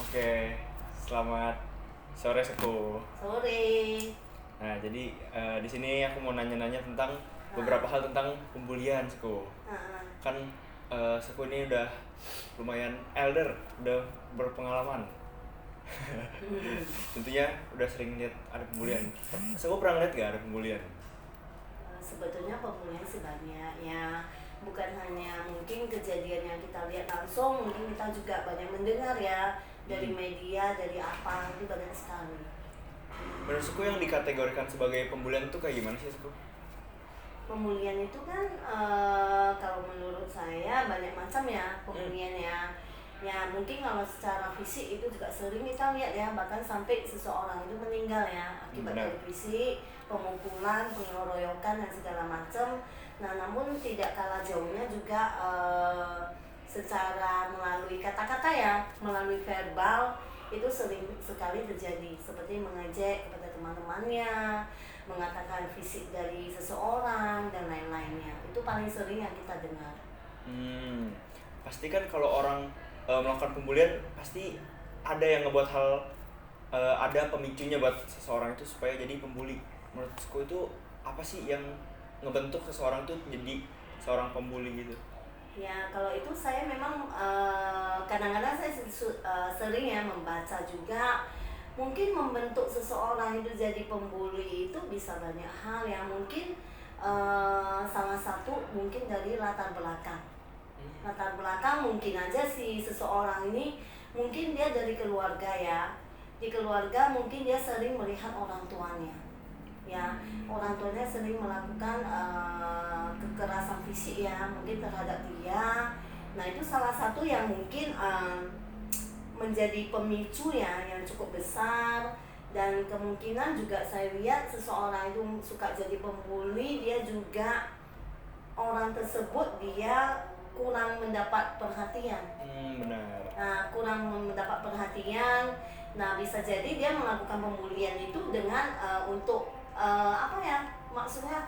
Oke, selamat sore Seku. Sore. Nah, jadi di sini aku mau nanya-nanya tentang Nah, beberapa hal tentang pembulian Seku. nah, Kan Seku ini udah lumayan elder, udah berpengalaman. Tentunya udah sering lihat ada pembulian. Seku pernah lihat gak ada pembulian? sebetulnya pembulian sih banyak ya, bukan hanya mungkin kejadian yang kita lihat langsung, mungkin kita juga banyak mendengar ya dari Hmm. media, dari apa itu banyak sekali. Menurut Seku yang dikategorikan sebagai pembulian itu kayak gimana sih Seku? Pembulian itu kan kalau menurut saya banyak macam ya pembulian ya. Ya mungkin kalau secara fisik itu juga sering kita lihat ya, bahkan sampai seseorang itu meninggal ya akibat Benar. dari fisik, pemukulan, pengeroyokan dan segala macam. Nah namun tidak kalah jauhnya juga secara melalui kata-kata ya, melalui verbal itu sering sekali terjadi, seperti mengejek kepada teman-temannya, mengatakan fisik dari seseorang dan lain-lainnya. Itu paling sering yang kita dengar. Hmm, pasti kan kalau orang melakukan pembulian pasti ada yang ngebuat hal ada pemicunya buat seseorang itu supaya jadi pembuli. Menurutku itu apa sih yang ngebentuk seseorang tuh jadi seorang pembuli gitu? Ya, kalau itu saya memang kadang-kadang saya sering ya membaca juga. Mungkin membentuk seseorang itu jadi pembuli itu bisa banyak hal ya. Mungkin salah satu mungkin dari latar belakang. Latar belakang mungkin aja si seseorang ini mungkin dia dari keluarga ya. Di keluarga mungkin dia sering melihat orang tuanya. Ya, orang tuanya sering melakukan kekerasan fisik ya mungkin terhadap dia. Nah itu salah satu yang mungkin menjadi pemicu ya yang cukup besar. Dan kemungkinan juga saya lihat seseorang itu suka jadi pembuli, dia juga orang tersebut dia kurang mendapat perhatian. Benar. Nah, kurang mendapat perhatian. Nah, bisa jadi dia melakukan pembulian itu dengan untuk apa ya? Maksudnya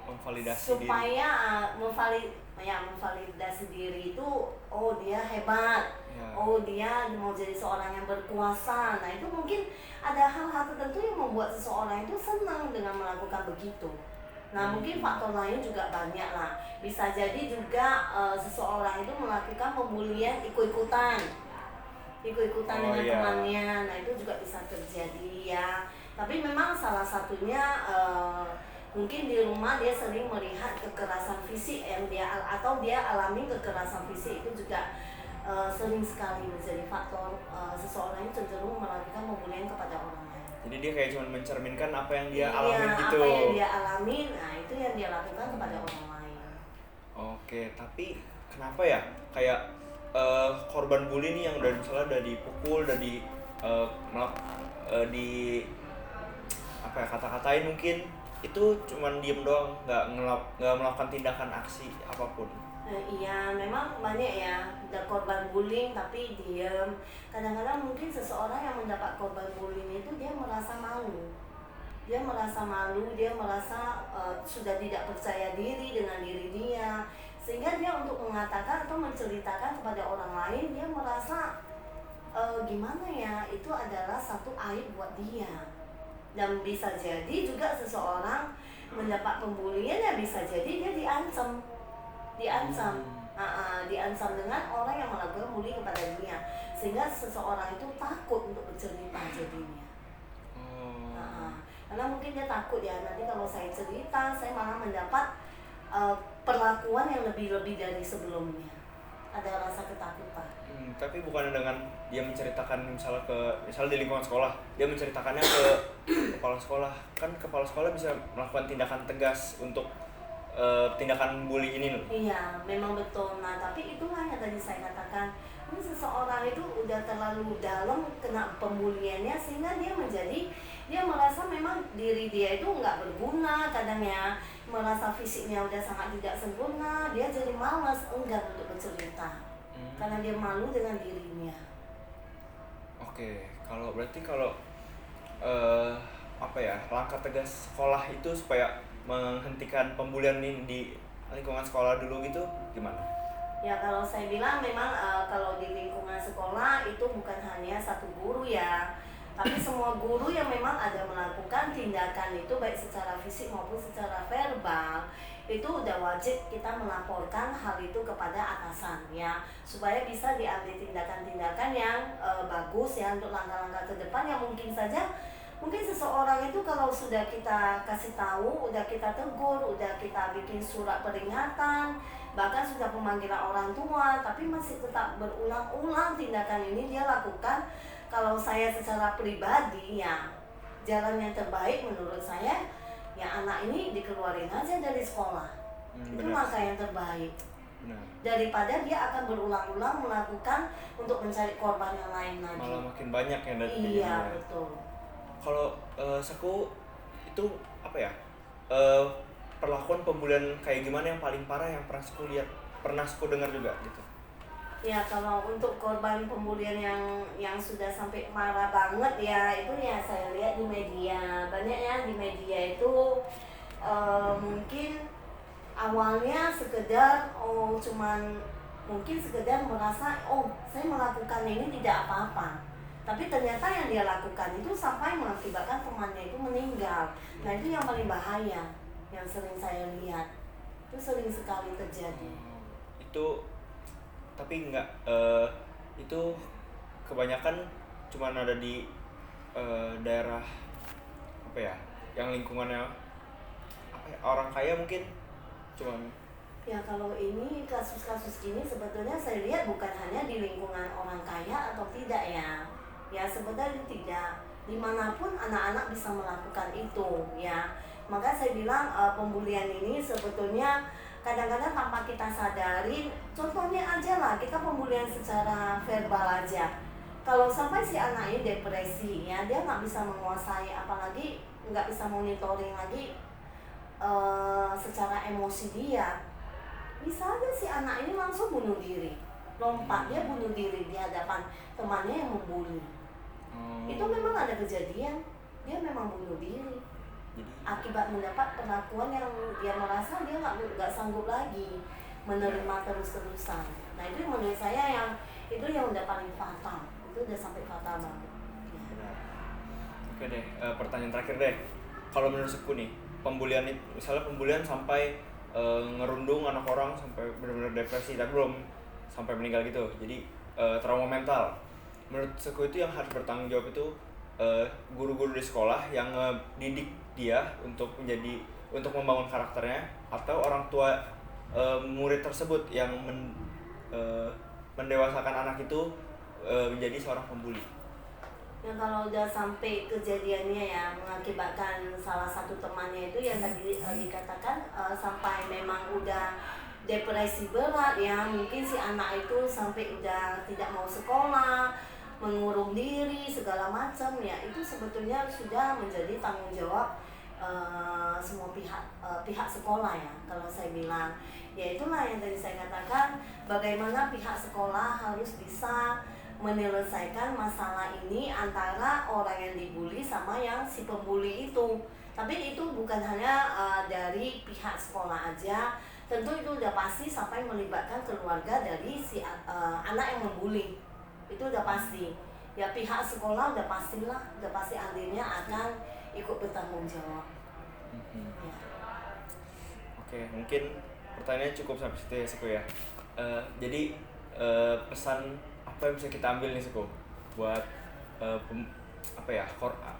Memvalidasi diri. supaya memvalidasi diri itu, oh dia hebat. Ya. Oh dia mau jadi seorang yang berkuasa. Nah, itu mungkin ada hal-hal tertentu yang membuat seseorang itu senang dengan melakukan begitu. Nah mungkin faktor lain juga banyak lah. Bisa jadi juga seseorang itu melakukan pembulian ikut-ikutan Oh dengan iya. temannya. Nah itu juga bisa terjadi ya. Tapi memang salah satunya mungkin di rumah dia sering melihat kekerasan fisik yang atau dia alami kekerasan fisik itu juga sering sekali menjadi faktor seseorang yang cenderung melakukan pembulian kepada orang lain. Jadi dia kayak cuma mencerminkan apa yang dia Iya, alamin gitu. apa yang dia alami, nah itu yang dia lakukan kepada orang lain. Oke, tapi kenapa ya kayak korban bully nih yang udah misalnya udah dipukul, udah di di apa ya kata-katain mungkin itu cuman diem doang, nggak melakukan tindakan aksi apapun. Iya, memang banyak ya ada korban bullying tapi diem. Kadang-kadang mungkin seseorang yang mendapat korban bullying itu dia merasa malu. Dia merasa malu, dia merasa sudah tidak percaya diri dengan diri dia. Sehingga dia untuk mengatakan atau menceritakan kepada orang lain, dia merasa gimana ya, itu adalah satu aib buat dia. Dan bisa jadi juga seseorang mendapat pembulian ya bisa jadi dia diancam. Diancam dengan orang yang melakukan bully kepada dia, sehingga seseorang itu takut untuk bercerita jadinya. Karena mungkin dia takut ya, nanti kalau saya cerita saya malah mendapat perlakuan yang lebih dari sebelumnya. Ada rasa ketakutan. Tapi bukan dengan dia menceritakan misalnya di lingkungan sekolah, dia menceritakannya ke kepala sekolah. Kan kepala sekolah bisa melakukan tindakan tegas untuk tindakan bully ini loh. Iya, memang betul. Nah, tapi itulah yang tadi saya katakan. Ini seseorang itu udah terlalu dalam kena pembuliannya sehingga dia merasa memang diri dia itu nggak berguna kadang ya, merasa fisiknya udah sangat tidak sempurna, dia jadi malas enggan untuk bercerita karena dia malu dengan dirinya. Oke, kalau apa ya langkah tegas sekolah itu supaya menghentikan pembulian ini di lingkungan sekolah dulu gitu gimana? Ya kalau saya bilang memang kalau di lingkungan sekolah itu bukan hanya satu guru ya, tapi semua guru yang memang ada melakukan tindakan itu baik secara fisik maupun secara verbal, itu udah wajib kita melaporkan hal itu kepada atasan ya, supaya bisa diambil tindakan-tindakan yang bagus ya untuk langkah-langkah ke depan yang mungkin seseorang itu kalau sudah kita kasih tahu, udah kita tegur, udah kita bikin surat peringatan, bahkan sudah pemanggilan orang tua, tapi masih tetap berulang-ulang tindakan ini dia lakukan. Kalau saya secara pribadi ya, jalan yang terbaik menurut saya ya anak ini dikeluarin aja dari sekolah. Itu Benar. langkah yang terbaik. Benar. Daripada dia akan berulang-ulang melakukan untuk mencari korban yang lain lagi. Malah makin banyak yang dari Iya, betul. Kalau Seku itu apa ya, perlakuan pembulian kayak gimana yang paling parah yang pernah Seku lihat, pernah Seku dengar juga gitu? Ya kalau untuk korban pembulian yang sudah sampai marah banget ya, itu ya saya lihat di media. Banyak ya di media itu mungkin awalnya sekedar mungkin sekedar merasa saya melakukan ini tidak apa-apa. Tapi ternyata yang dia lakukan itu sampai mengakibatkan temannya itu meninggal. Nah itu yang paling bahaya, yang sering saya lihat. Itu sering sekali terjadi. Itu tapi enggak, itu kebanyakan cuman ada di daerah apa ya, yang lingkungannya apa ya, orang kaya mungkin cuman. Ya kalau ini kasus-kasus ini sebetulnya saya lihat bukan hanya di lingkungan orang kaya atau tidak ya. Ya sebenarnya tidak, dimanapun anak-anak bisa melakukan itu ya. Maka saya bilang pembulian ini sebetulnya kadang-kadang tanpa kita sadarin. Contohnya aja lah, kita pembulian secara verbal aja. Kalau sampai si anak ini depresi ya, dia nggak bisa menguasai, apalagi nggak bisa monitoring lagi secara emosi dia, bisa aja si anak ini langsung bunuh diri, lompat dia bunuh diri di hadapan temannya yang membuli. Itu memang ada kejadian, dia memang bunuh diri akibat mendapat perlakuan yang dia merasa dia nggak sanggup lagi menerima terus-terusan. Nah itu menurut saya yang udah paling fatal, itu udah sampai fatal banget ya. Oke deh, pertanyaan terakhir deh, kalau menurut Seku nih, pembulian misalnya pembulian sampai ngerundung anak orang sampai benar-benar depresi tapi belum sampai meninggal gitu, jadi trauma mental, menurut Seku itu yang harus bertanggung jawab itu guru-guru di sekolah yang didik dia untuk membangun karakternya, atau orang tua murid tersebut yang mendewasakan anak itu menjadi seorang pembuli. Ya kalau udah sampai kejadiannya ya mengakibatkan salah satu temannya itu yang tadi dikatakan sampai memang udah depresi berat ya, mungkin si anak itu sampai udah tidak mau sekolah, mengurung diri segala macam ya, itu sebetulnya sudah menjadi tanggung jawab semua pihak sekolah ya. Kalau saya bilang ya itulah yang tadi saya katakan, bagaimana pihak sekolah harus bisa menyelesaikan masalah ini antara orang yang dibully sama yang si pembuli itu. Tapi itu bukan hanya dari pihak sekolah aja, tentu itu udah pasti sampai melibatkan keluarga dari si anak yang membuli. Itu udah pasti. Ya pihak sekolah udah pastilah, udah pasti andilnya akan ikut bertanggung jawab. Ya. Oke, mungkin pertanyaannya cukup sampai situ ya Seku ya. Jadi pesan apa yang bisa kita ambil nih Seku buat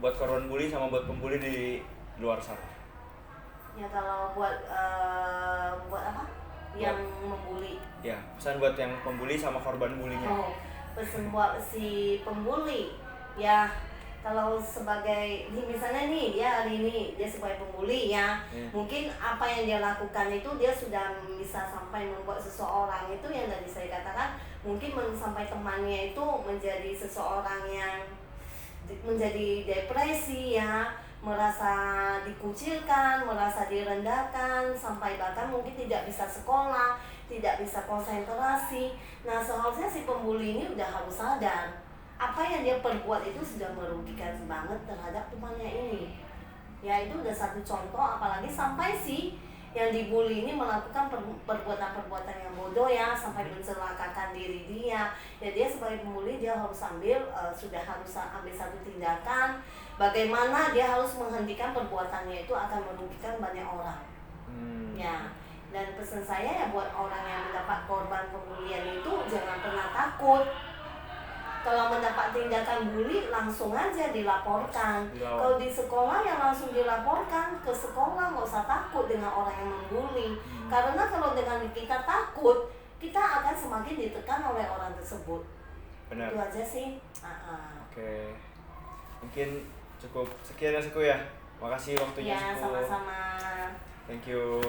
buat korban bully sama buat pembuli di luar sana? Ya kalau buat apa? Yang membuli. Ya, pesan buat yang pembuli sama korban bulinya. Pesan buat si pembuli ya, kalau sebagai misalnya nih dia hari ini dia sebagai pembuli ya, mungkin apa yang dia lakukan itu dia sudah bisa sampai membuat seseorang itu yang tadi saya katakan, mungkin sampai temannya itu menjadi seseorang yang menjadi depresi ya, merasa dikucilkan, merasa direndahkan, sampai bahkan mungkin tidak bisa sekolah, tidak bisa konsentrasi. Nah seharusnya si pembuli ini udah harus sadar apa yang dia perbuat itu sudah merugikan banget terhadap temannya ini. Ya itu udah satu contoh, apalagi sampai si yang dibully ini melakukan perbuatan-perbuatan yang bodoh ya, sampai mencelakakan diri dia. Ya dia sebagai pembuli dia harus sudah harus ambil satu tindakan. Bagaimana dia harus menghentikan perbuatannya itu akan merugikan banyak orang. Ya. Dan pesan saya ya buat orang yang mendapat korban pembulian itu jangan pernah takut. Kalau mendapat tindakan bully langsung aja dilaporkan. Kalau di sekolah ya langsung dilaporkan ke sekolah, nggak usah takut dengan orang yang membuli. Karena kalau dengan kita takut, kita akan semakin ditekan oleh orang tersebut. Benar. Itu aja sih. Oke. Mungkin cukup sekian ya Suku ya. Makasih waktunya Ya, Suku. sama-sama. Thank you.